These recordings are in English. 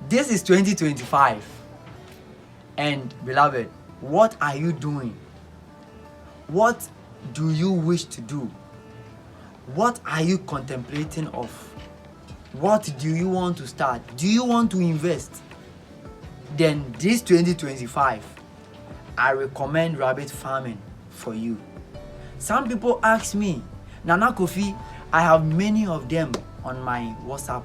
This is 2025. And beloved, what are you doing? What do you wish to do? What are you contemplating of? What do you want to start? Do you want to invest? Then this 2025, I recommend rabbit farming for you. Some people ask me, Nana Kofi, I have many of them on my WhatsApp.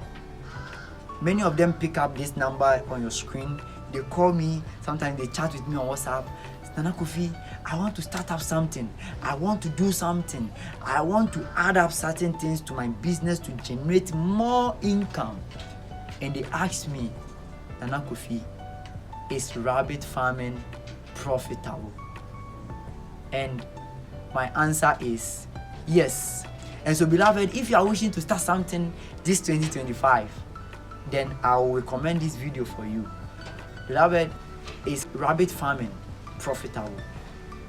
Many of them pick up this number on your screen. They call me, sometimes they chat with me on WhatsApp. Nana Kofi, I want to start up something. I want to do something. I want to add up certain things to my business to generate more income. And they ask me, Nana Kofi, is rabbit farming profitable? And my answer is yes. And so, beloved, if you are wishing to start something this 2025, then I will recommend this video for you. Beloved, is rabbit farming profitable?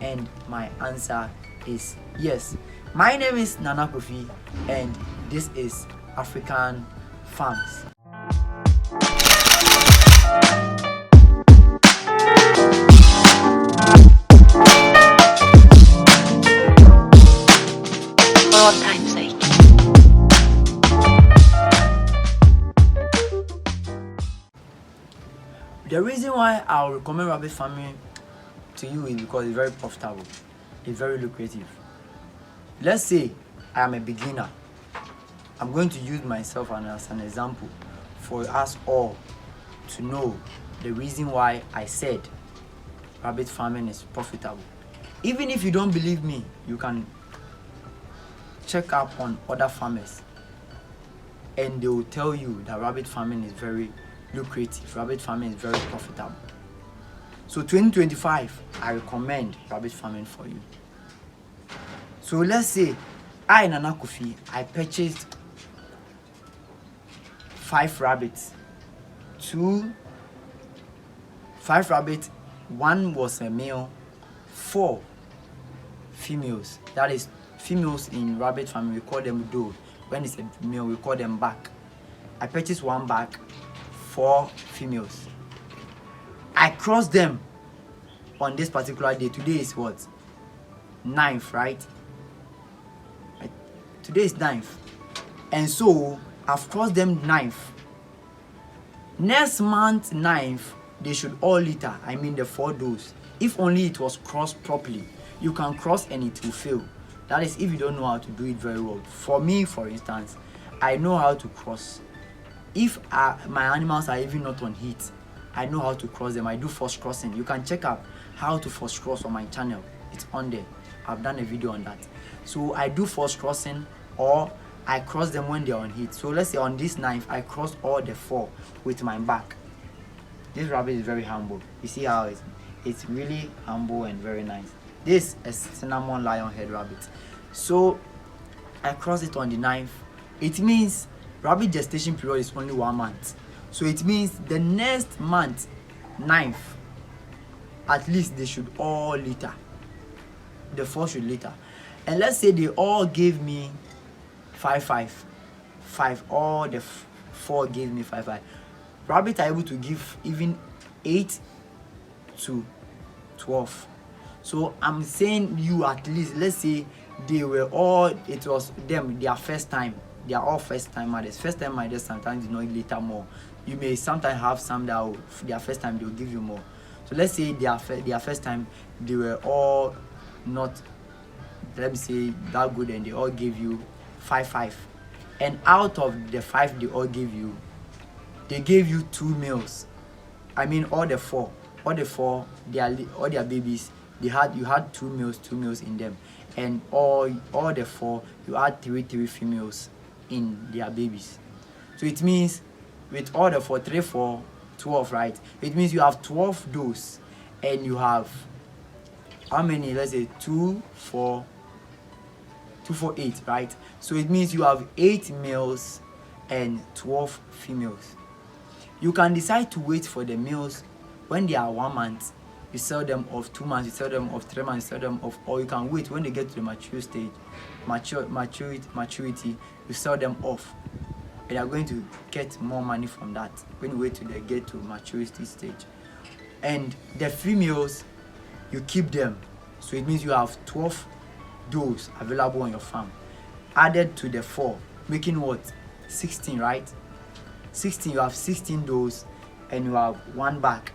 And my answer is yes. My name is Nana Kofi, and this is African Farms. The reason why I'll recommend rabbit farming to you is because it's very profitable. It's very lucrative. Let's say I am a beginner. I'm going to use myself as an example for us all to know the reason why I said rabbit farming is profitable. Even if you don't believe me, you can check up on other farmers and they will tell you that rabbit farming is very lucrative. Rabbit farming is very profitable. So 2025, I recommend rabbit farming for you. So let's say I, Nana Kofi, I purchased 5 rabbits. 5 rabbits, 1 was a male, 4 females. That is females in rabbit farming, we call them doe. When it's a male, we call them back. I purchased 1 back, 4 females. I crossed them on this particular day. Today is what? 9th, right? Today is 9th. And so I've crossed them 9th. Next month 9th, they should all litter. I mean the 4 does. If only it was crossed properly. You can cross and it will fail. That is if you don't know how to do it very well. For me, for instance, I know how to cross. If my animals are even not on heat, I know how to cross them. I do first crossing. You can check out how to first cross on my channel. It's on there. I've done a video on that. So I do first crossing, or I cross them when they're on heat. So let's say on this 9th, I crossed all the 4 with my back. This rabbit is very humble. You see how it's really humble and very nice. This is cinnamon lion head rabbit. So I cross it on the 9th. It means rabbit gestation period is only 1 month. So it means the next month, 9th, at least they should all litter. The 4 should litter. And let's say they all gave me 5. All the 4 gave me 5. Rabbits are able to give even 8 to 12. So I'm saying you at least, let's say they were all, it was them, their first time. They are all first time mothers. First time mothers sometimes do not litter more. You may sometimes have some that will, their first time they will give you more. So let's say their first time they were all not, let me say, that good, and they all gave you 5. And out of the 5 they all gave you, they gave you 2 males. I mean all the 4, all their babies. You had 2 males in them, and all the 4 you had 3 females in their babies. So it means with all the 4, 3, 4, 12, right? It means you have 12 does, and you have how many? Let's say 2, 4, 8, right? So it means you have 8 males and 12 females. You can decide to wait for the males when they are 1 month. You sell them off 2 months, you sell them off 3 months, you sell them off, or you can wait when they get to the mature stage, maturity, you sell them off. and you're going to get more money from that when you wait till they get to maturity stage. And the females, you keep them, so it means you have 12 does available on your farm, added to the 4, making what? 16, right? 16, you have 16 does and you have 1 back.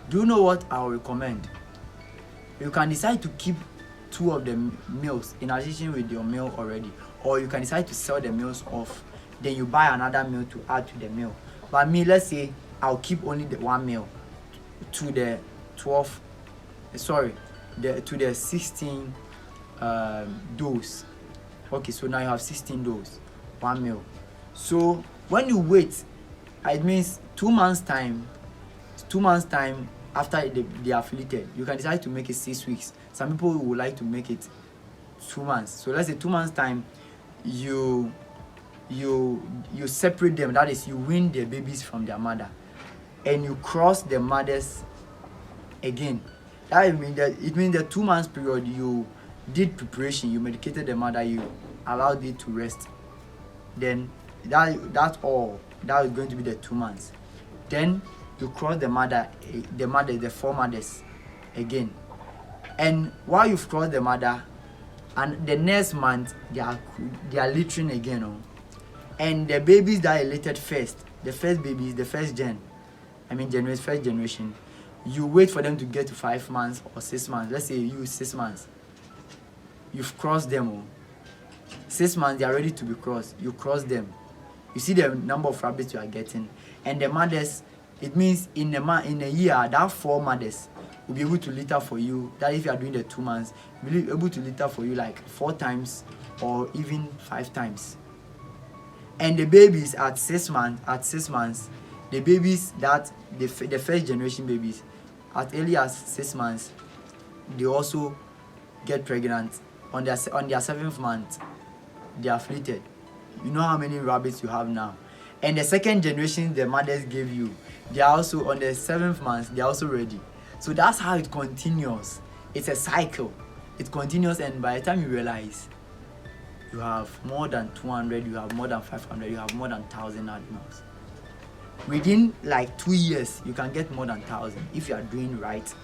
Do you know what I will recommend? You can decide to keep 2 of the males in addition with your male already, or you can decide to sell the males off, then you buy another male to add to the male. But me, let's say I'll keep only the 1 male to the 12, to the 16 does. Okay, so now you have 16 does, 1 male. So when you wait, it means 2 months time, after they are fleeted, you can decide to make it 6 weeks. Some people would like to make it 2 months. So let's say 2 months time, you separate them. That is, you wean the babies from their mother, and you cross the mothers again. It means the 2 months period you did preparation, you medicated the mother, you allowed it to rest. Then that's all. That is going to be the 2 months. Then you cross the 4 mothers again. And while you've crossed the mother, and the next month they are littering again. And the babies that are lated first, the first babies, the first generation, you wait for them to get to 5 months or 6 months. Let's say you use 6 months. You've crossed them. 6 months, they are ready to be crossed. You cross them. You see the number of rabbits you are getting. And the mothers, it means in a year, that 4 mothers will be able to litter for you. That if you are doing the 2 months, will be able to litter for you like 4 times or even 5 times. And the babies at 6 months, the babies that the first generation babies, as early as 6 months, they also get pregnant. On their 7th month, they are fleeted. You know how many rabbits you have now. And the second generation the mothers gave you, they are also on the 7th month, they are also ready. So that's how it continues. It's a cycle. It continues, and by the time you realize you have more than 200, you have more than 500, you have more than 1,000 animals. Within like 2 years, you can get more than 1,000 if you are doing right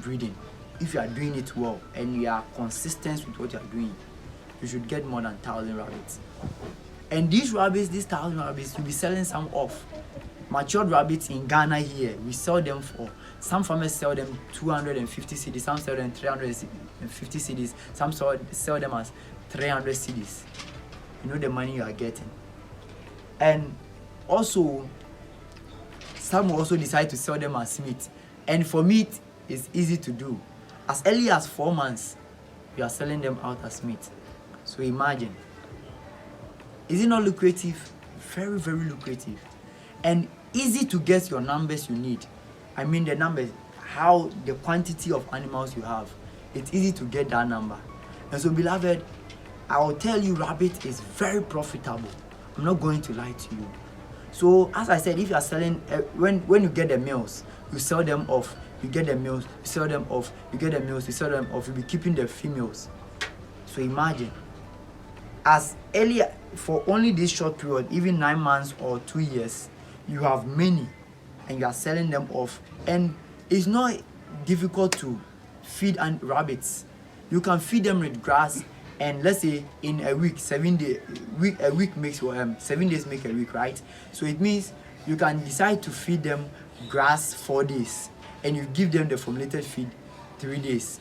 breeding. If you are doing it well and you are consistent with what you are doing, you should get more than 1,000 rabbits. And these 1,000 rabbits, you'll be selling some off. Matured rabbits in Ghana here, we sell them for, some farmers sell them 250 cedis, some sell them 350 cedis, some sell them as 300 cedis. You know the money you are getting. And also, some will also decide to sell them as meat. And for meat, it's easy to do. As early as 4 months, you are selling them out as meat. So imagine. Is it not lucrative? Very, very lucrative. And easy to get your numbers you need. I mean the numbers, the quantity of animals you have. It's easy to get that number. And so beloved, I will tell you, rabbit is very profitable. I'm not going to lie to you. So as I said, if you are selling, when you get the males, you sell them off. You get the males, you sell them off. You get the males, you sell them off. You'll be keeping the females. So imagine, as early for only this short period, even 9 months or 2 years, you have many, and you are selling them off. And it's not difficult to feed rabbits. You can feed them with grass, and let's say in a week, 7 days, a week makes 7 days make a week, right? So it means you can decide to feed them grass 4 days, and you give them the formulated feed 3 days.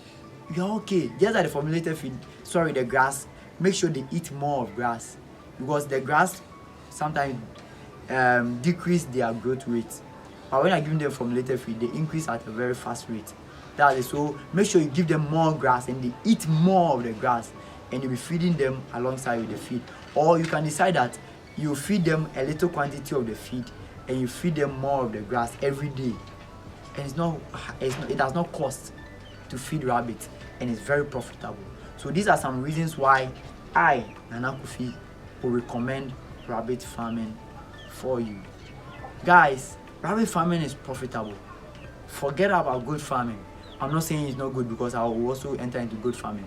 You're okay. Just like the formulated feed, the grass, make sure they eat more of grass, because the grass sometimes decrease their growth rate. But when I give them formulated feed, they increase at a very fast rate. That is, so make sure you give them more grass and they eat more of the grass, and you'll be feeding them alongside with the feed. Or you can decide that you feed them a little quantity of the feed and you feed them more of the grass every day. And it does not cost to feed rabbits, and it's very profitable. So these are some reasons why I, Nana Kofi, will recommend rabbit farming for you. Guys, rabbit farming is profitable. Forget about goat farming. I'm not saying it's not good, because I will also enter into goat farming.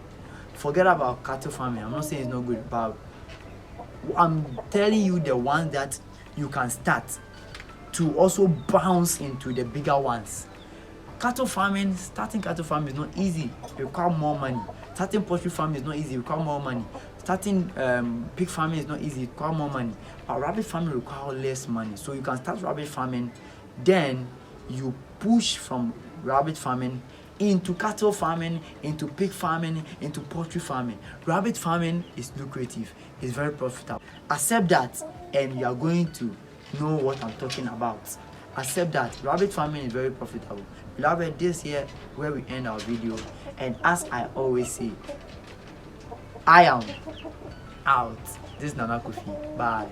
Forget about cattle farming. I'm not saying it's not good, but I'm telling you the ones that you can start to also bounce into the bigger ones. Cattle farming, starting cattle farming is not easy, it requires more money. Starting poultry farming is not easy, it requires more money. Starting pig farming is not easy, it requires more money. But rabbit farming requires less money. So you can start rabbit farming, then you push from rabbit farming into cattle farming, into pig farming, into poultry farming. Rabbit farming is lucrative, it's very profitable. Accept that, and you are going to know what I'm talking about. Accept that rabbit farming is very profitable. Beloved, this here where we end our video, and as I always say, I am out. This is Nana Kofi. Bye.